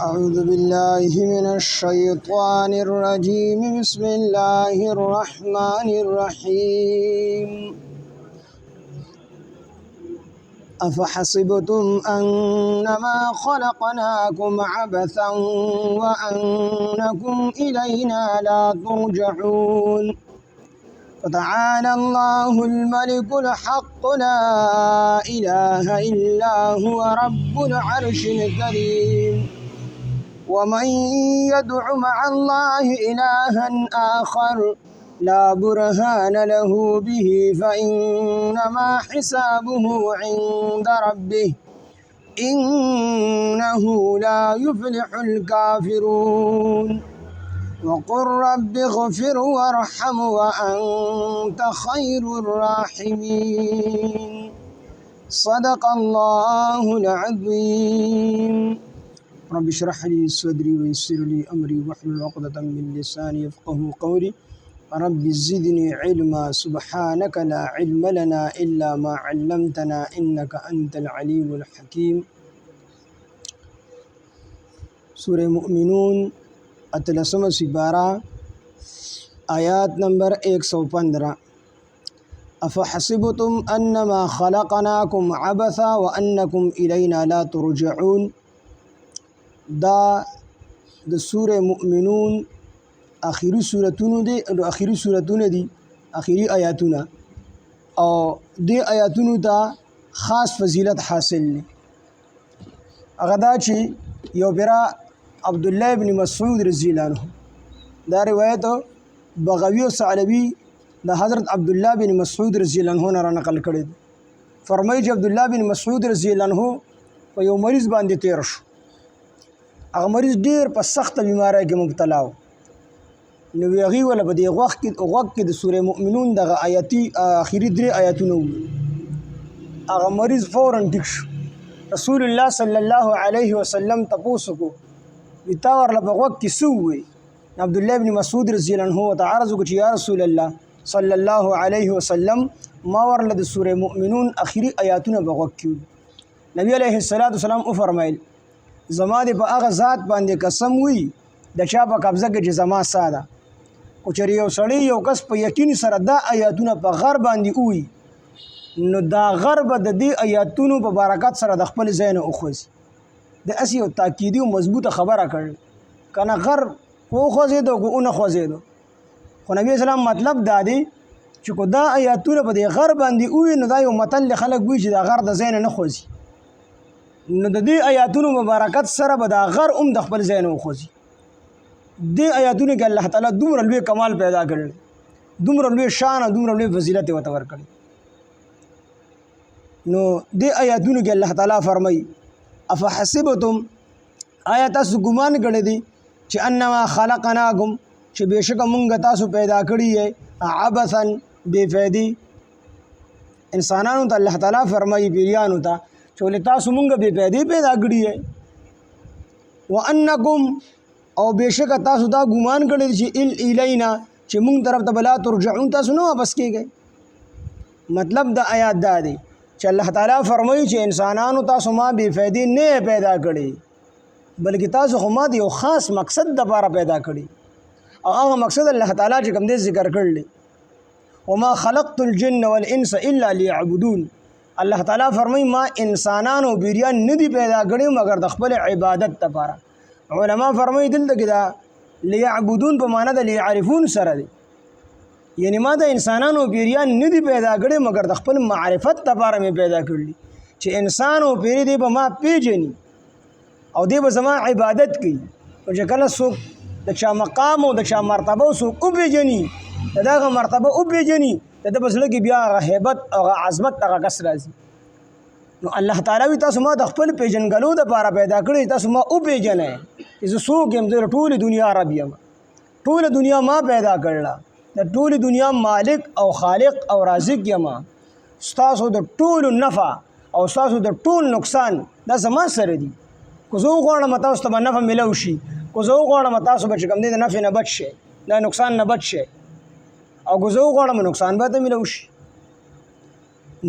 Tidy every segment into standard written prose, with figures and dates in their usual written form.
أعوذ بالله من الشيطان الرجيم بسم الله الرحمن الرحيم أفحسبتم أنما خلقناكم عبثا وأنكم إلينا لا ترجعون فتعالى الله الملك الحق لا إله إلا هو رب العرش الكريم ومن يدع مع الله إلها آخر لا برهان له به فإنما حسابه عند ربه إنه لا يفلح الكافرون وقل رب اغفر وارحم وأنت خير الراحمين صدق الله العظيم رب اشرح لي صدري ويسر لي أمري واحلل عقدة من لساني يفقهوا قولي رب زدني علما سبحانك لا علم لنا إلا ما علمتنا إنك أنت العليم الحكيم سورة مؤمنون اتلسم سپارہ آیات نمبر 115 افحسبتم انما خلقناكم عبثا وانکم الینا لا ترجعون دا د سورة مؤمنون اخیری سورتونه دي اخیری آیاتونه او دې آیاتونو ته خاص فضیلت حاصل دي هغه دا چې یو بیره عبدالله ابن مسعود رضی اللہ عنہ دا روایت بغوی و ثعلبی دا حضرت عبدالله بن مسعود رضی اللہ عنہ نه را نقل کړی فرمایي چې عبدالله بن مسعود رضی اللہ عنہ په یو مریض باندې تیر شو هغه مریض ډیر په سخت بیماری کې مبتلا و نو هغه ولا په دې وخت کې د سورې مؤمنون دغه آیاتی اخیری درې آیاتونه هغه مریض فورا ټیک شو رسول الله صلی الله علیه وسلم تاسو کو وتا ورله په وخت کې سووي عبدالله ابن مسعود رضی الله عنه تعرض کو چې یا رسول الله صلی الله علیه وسلم ما ورله د سورې مؤمنون اخیری آیاتونه په وخت کې نبی علیه الصلاۃ والسلام او فرمایل زما د په هغه ذات باندې قسم وي د چا په قبضه کې چې زما ساده او چې یو سړی یو کس په یقین سره دا آیاتونه په غر باندې وي نو دا غر به د دې آیاتونو په برکت سره د خپل ځای نه وخوځي د اسی او تاکیدی او مضبوطه خبره کړل کنه غر خو خوځېدو کو نه خوځېدو خو نبی اسلام مطلب دا دی چې کو دا آیاتونه په دې غر باندې وي نو دا یو متل خلک وي چې دا غر د ځای نه خوځي نو د دې آیاتونو مبارکت سره به دا غر د خپل ځای نه وخوځي دې آیاتونو کې الله تعالی دومره لوی کمال پیدا کړل دومره لوی شان او دومره لوی فضیلت ورته ورکړي نو دې آیاتونو کې الله تعالی فرمایي افحسبتم آیا تاسو ګمان کړی دي چې انما خلقناکم چې بشک مونږ تاسو پیدا کړی یې عبثا بے فائدې انسانانو ته الله تعالی فرمایي پیریانو ته چې ولې تاسو مونږ بے فائدې پیدا کړی یې وانکم او بشک تاسو دا ګمان کړی چې الینا چې مونږ طرف ته بلا ترجعون تاسو نو واپس کیږئ مطلب د آیات دا دی چې الله تعالی فرمایي چې انسانانو تاسو ما بے فائدې نه پیدا کړي بلکې تاسو خو ما د یو خاص مقصد لپاره پیدا کړي او هغه مقصد الله تعالی چې کوم دې ذکر کړل وما خلقت الجن والانس الا ليعبدون الله تعالی فرمایي ما انسانانو بیریان نه دي پیدا کړي مگر د خپل عبادت لپاره علما فرمایي دلته کې دا ليعبدون په معنا د ليعرفون سره دي یعنی ما د انسانانو پیریان نه دي پیدا کړي مگر د خپل معرفت لپاره مې پیدا کړل چې انسان او پیری دی به ما پیژني او دی به زما عبادت کوي او چې کله څوک د چا مقام او د چا مرتبه څوک او پیژني دغه مرتبه او پیژني د بسړه کې بیا هیبت او عظمت هغه کس راځي نو الله تعالی وی تاسو ما د خپل پیژنګلو د لپاره پیدا کړی تاسو ما او پیژنئ چې څوک هم د ټول دنیا رب یم ټول دنیا ما پیدا کړل د ټول دنیا مالک او خالق او رازق یم تاسو د ټول نفع او تاسو د ټول نقصان دا زما سره دي کو زه غواړم تاسو ته نفع ملو شي کو زه غواړم تاسو به کوم دې نفع نه بچ شي دا نقصان نه بچ شي او کو زه غواړم نقصان به ته ملو شي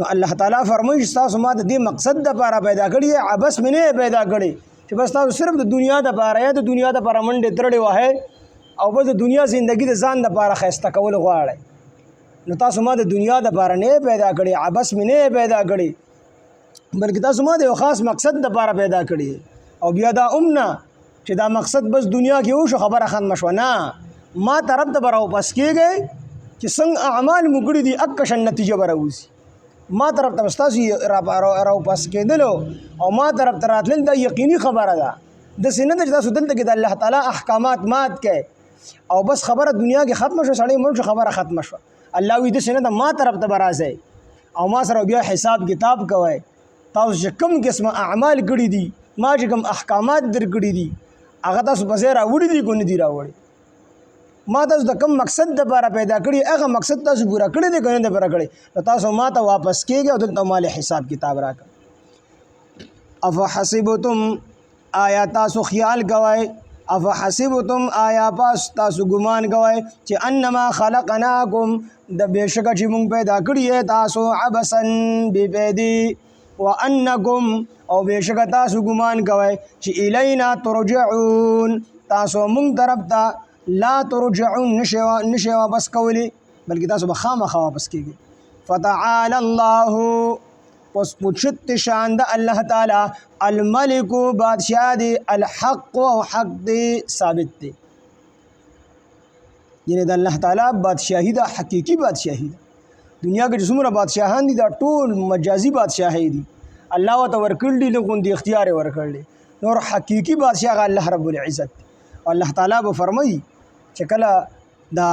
نو الله تعالی فرمایي تاسو ما د دې مقصد لپاره پیدا کړی عبس مې نه پیدا کړی چې بس تاسو صرف د دنیا دپاره یا د دنیا دپاره منډې ترړې وهئ او بس د دنیا زندگی د ځان دپاره ښایسته کول غواړئ، نو تاسو ما د دنیا دپاره نه پیدا کړی، عبث مې نه پیدا کړی، بلکې تاسو ما د یو خاص مقصد دپاره پیدا کړی. او بیا دا نه چې دا مقصد بس دنیا کې وشو خبره ختمه شوه، نه، ما طرف ته به راوپس کېږئ چې څنګه اعمال مو کړي دي اکشن نتیجه به راوځي. ما طرف ته به ستاسو راوپس کېدلو او ما طرف ته راتلل دا یقیني خبره ده. داسې نه ده چې تاسو دلته کې د الله تعالی احکامات مات کړئ او بس خبره دنیا کې ختمه شوه، سړی مړ شو، خبره ختمه شوه. الله وایي داسې نه ده، ما طرف ته به راځئ او ما سره بیا حساب کتاب کوئ. تاسو چې کوم قسمه اعمال کړي دي، ما چې کوم احکامات درکړي دي هغه تاسو په ځای راوړي دي که نه دي راوړي، ما تاسو د کوم مقصد دپاره پیدا کړي هغه مقصد تاسو پوره کړی دی که نه دی پوره کړی، نو تاسو ما ته واپس کېږئ او دلته ما له حساب کتاب راکړه. افحسبتم آیا تاسو خیال کوئ، افحسبتم آیا پاس تاسو ګمان کوئ چې انما خلقناکم د بېشکه چې مونږ پیدا کړي یې تاسو عبثا بې فایدې وانکم او بېشکه تاسو ګمان کوئ چې الینا ترجعون تاسو مونږ طرف ته لا ترجعون نشئ واپس کولی بلکې تاسو به خامخا واپس کېږئ. فتعالی الله پس پوچت شان د الله تعالی الملک بادشاہ دی الحق او حق دی ثابت دی، یعنی د الله تعالی بادشاہی دا حقیقی بادشاہی دا. دنیا کې څومره بادشاہان دي دا ټول مجازي بادشاہی دي، الله ورته ورکړل دي لغوندې اختیار یې ورکړل دي، نور حقیقي بادشاہ الله رب العزت. الله تعالی به فرمایي چې کله دا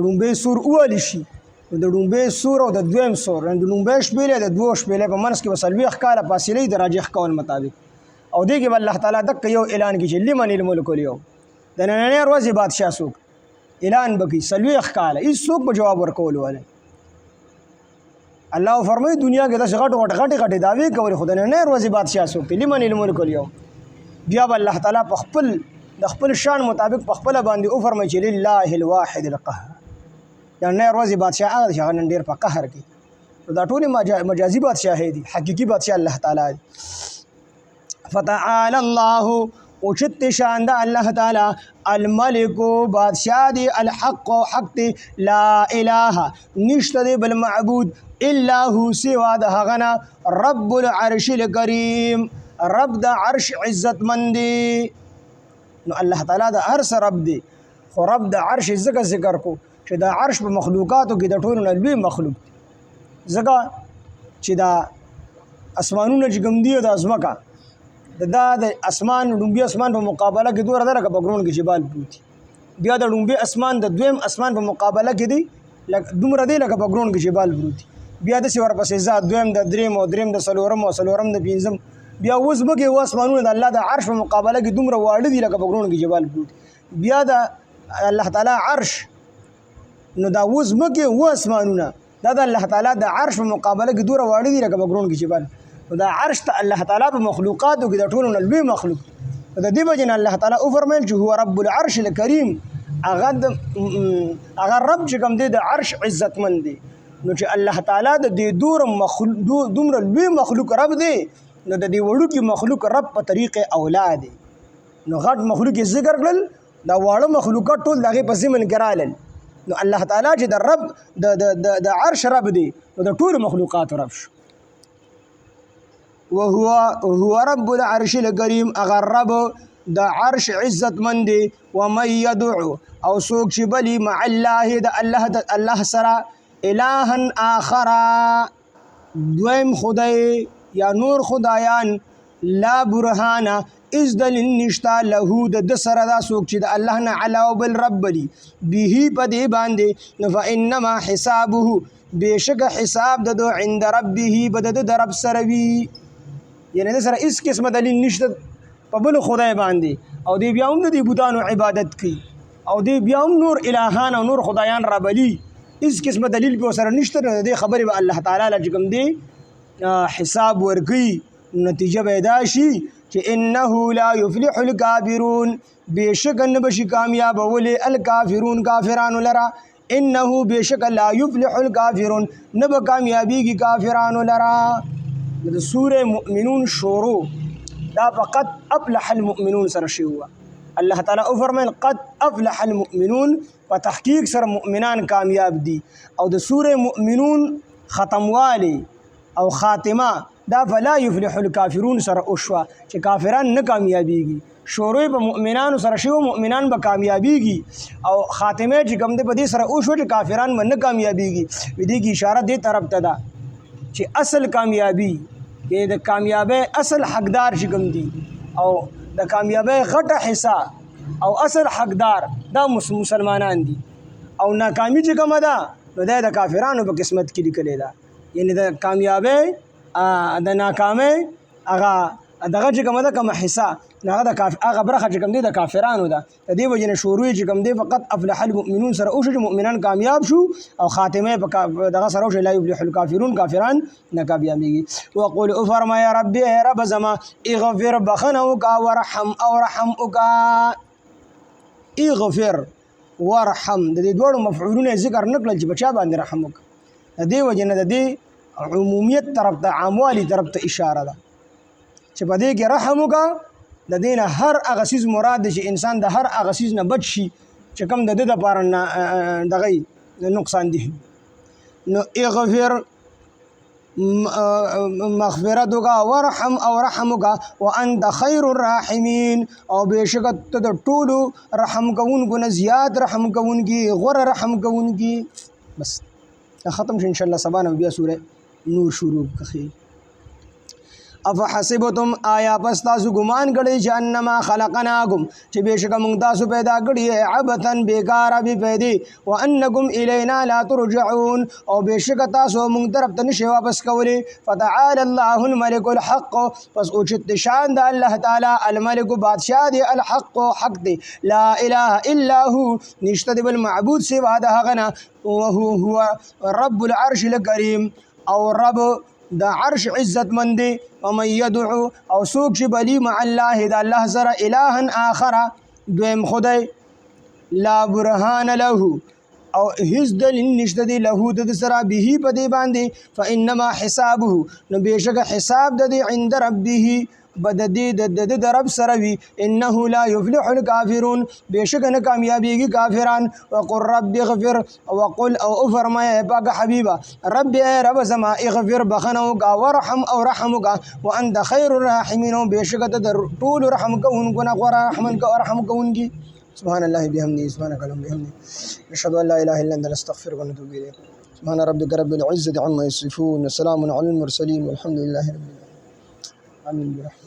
ړومبی سور ووهلی شي نو د ړومبی سور او د دویم سور د ړومبی شپېلې د دوو شپېلې په منځ کې به 40 کاله فاصلې د راجح قول مطابق، او دې کې به الله تعالی دقه یو اعلان کړي چې لمن الملک اليوم، د نننۍ ورځې بادشاه څوک اعلان به کړي 40 کاله هېڅوک به جواب ورکول ولی. الله فرمایي دنیا کې داسې غټې دعوې کولې خو د نننۍ ورځې بادشاه څوک دی لمن الملک اليوم. بیا به الله تعالی په خپل شان مطابق په خپله باندې وفرمایي چې لله الواحد القهار، د نننۍ ورځې بادشاه هغه دی چې هغه نن ډېر په قهر کې، دا ټولې مجازي بادشاهۍ دي، حقیقي بادشاه الله تعالی دی. فتعالی الله اوچت شان د الله تعالی الملک بادشاہ دی الحق و حق دی لا الہ نشته دی بل معبود الا هو سوا د هغه نه رب العرش الکریم رب د عرش عزت مندی. نو الله تعالی د هر څه رب دی، خو رب د عرش ذکر کو چې د عرش په مخلوقاتو کې د ټولو نه لوی مخلوق دی، ځکه چې دا اسمانونه چې کوم دي او د ځمکه دا د اسمان ډومبي اسمان په مقابله کې دوه لکه په غرونو کې جبال پروت دي، بیا د ډومبي اسمان د دویم اسمان په مقابله کې دی دومره دی لکه په غرونو کې جبال پروت دي، بیا داسې ورپسې ذات دویم د دریم او دریم د څلورم او څلورم د پنځم، بیا اوس مکې و اسمانونه د الله د عرش په مقابله کې دومره واړه دي لکه په غرونو کې جبال پروت دي، بیا د الله تعالی عرش نو دا اوس مکې و اسمانونه دا د الله تعالی د عرش په مقابله کې دومره واړه دي لکه په غرونو کې جبال، دا عرش ته الله تعالی په مخلوقاتو کې د ټولو نه لوی مخلوق دی. د دې وجې نه الله تعالی وفرمیل چې هو رب العرش الکریم، هغه رب چې کوم دی د عرش عزتمند دی. نو چې الله تعالی د دې دومره لوی مخلوق رب دی نو د دې وړوکي مخلوق رب په طریق اولا دی. نو غټ مخلوق یې ذکر کړل، دا واړه مخلوقات ټول د هغې په ضمن کې رالل، نو الله تعالی چې د رب د عرش رب دی نو د ټولو مخلوقاتو رب شو. وهو رب العرش الکریم اگر رب د عرش عزت مندی. ومن یدعو او څوک چې بلی مع الله د الله سره الها آخر دویم خدای یا نور خدایان لا برهان از دلیل نشتا له د سره دا څوک چې د الله نه علاوه بل رب دی به په دې باندې فانما حسابه بېشکه حساب د عند ربه به د رب سره وي، یعنی د سره هېڅ قسمه دلیل نشته په بل خدای باندې، او دی بیا هم د دې بوتانو عبادت کوي او دی بیا هم نور الهان او نور خدایان رابلي، هېڅ قسمه دلیل به ورسره نشته، نو د دې خبرې به الله تعالی له چې کوم دی حساب ورکوي، نتیجه به دا شي چې انه لا یفلح الکافرون بېشکه نه به شي کامیابولی الکافرون کافرانو لره، انه بېشکه لا یفلح الکافرون نه به کامیابیږي کافرانو لره. د سوره مؤمنون شروع دا فقط افلح المؤمنون سره شی هوا الله تعالی او فرمایل قد افلح المؤمنون په تحقیق سره مؤمنان کامیاب دي او د سوره مؤمنون ختموالی او خاتمه دا فلا يفلح الكافرون سره اوشوا چې کافران نه کامیابیږي شروع په مؤمنانو سره شی مؤمنان به کامیابیږي او خاتمه چې کوم دې په دې سره اوشوا چې کافران به نه کامیابیږي دې کی اشاره دې طرف ته ده چې اصل کامیابی کې د کامیابی اصل حقدار چې کوم دي او د کامیابی غټه حصہ او اصل حقدار دا مسلمانان دي او ناکامی چې کومه ده نو د کافرانو په قسمت کې لیکلې ده یعنی د کامیابی د ناکامۍ هغه دغه چې کومه ده کومه حصہ هغه د هغه برخه چې کوم دی د کافرانو ده د دې وجې نه شروع چې کوم دی فقط افلح المؤمنون سره او شو چې مؤمنان کامیاب شو او خاتمه دغه سره او شو لا يفلح الكافرون کافران نه کامیابیږي وقول او فرمایا ربي رب زما اغفر بخنوک ورحم او رحمک اغفر ورحم د دې دوه مفعولونه ذکر نکړل چې بچا باندې رحم وک د دې وجې نه د دې عمومیت طرف ته عاموالی طرف ته اشاره ده چې په دې کې رحم وکړه د دې نه هر هغه څیز مراد چې انسان د هر هغه څیز نه بچ شي چې کوم د دې دپاره دغه نقصان دي نو اغفر مغفرت وکړه ورحم او رحم وکړه وانت خیر الراحمین او بېشکه ته د ټولو رحم کوونکو نه زیات رحم کوونکي غوره رحم کوونکي بس ختم شو انشاءالله سبا نه بیا سوره نور شروع کړي افحسبتم آیا پس تاسو ګمان کړئ چې انما خلقناکم چې بېشکه موږ تاسو پیدا کړي عبثا بیکاره بې فایدې وانکم الینا لا ترجعون او بېشکه تاسو موږ طرف ته نشئ واپس کولی فتعالی الله الملک الحق پس اوچت شان د الله تعالی الملک بادشاہ دی الحق حق دی لا اله الا هو نشته دی بل معبود سوا د هغه نه وهو رب العرش الکریم او رب د عرش عزت مندي ومن يدعو او سوق چې بلی مع الله د الله سره الها آخر دویم خدای لا برهان له او هیڅ دلیل نشته دی له د سره به په دی باندې فانما حسابه نو بېشکه حساب د دی عند ربه بددی د رب سره وی انه لا يفلح الكافرون بېشکه نه کامیابیږي کافران وقل رب اغفر وقل او فرمایا پاک حبیبا رب رب زما اغفر بخنوک ورحم او رحمک وانت خیر الراحمین بېشکه د ټول رحم کوونکو نه غوره رحم کوونکی سبحان الله بحمده سبحانك اللهم بحمدك نشهد ان لا اله الا انت نستغفرك ونتوب اليك سبحان ربك رب العزة عما يصفون وسلام على المرسلين والحمد لله رب العالمين آمين برحمتك